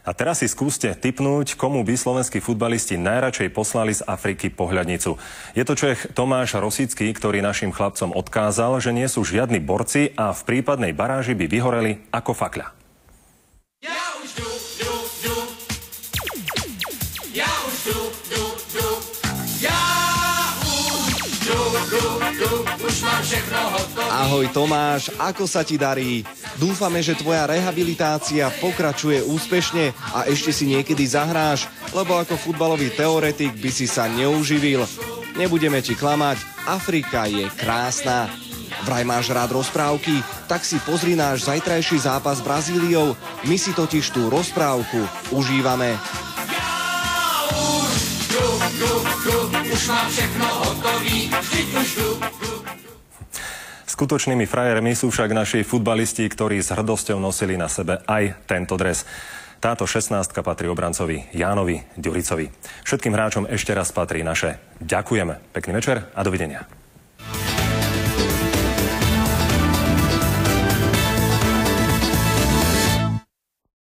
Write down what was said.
A teraz si skúste tipnúť, komu by slovenskí futbalisti najradšej poslali z Afriky pohľadnicu. Je to Čech Tomáš Rosický, ktorý našim chlapcom odkázal, že nie sú žiadni borci a v prípadnej baráži by vyhoreli ako fakľa. Ahoj Tomáš, ako sa ti darí? Dúfame, že tvoja rehabilitácia pokračuje úspešne a ešte si niekedy zahráš, lebo ako futbalový teoretik by si sa neuživil. Nebudeme ti klamať, Afrika je krásna. Vraj máš rád rozprávky? Tak si pozri náš zajtrajší zápas s Brazíliou. My si totiž tú rozprávku užívame. Už mám všechno hotový, vždyť už jdu. Skutočnými frajermi sú však naši futbalisti, ktorí s hrdosťou nosili na sebe aj tento dres. Táto 16-ka patrí obrancovi Jánovi Ďuricovi. Všetkým hráčom ešte raz patrí naše ďakujeme. Pekný večer a dovidenia.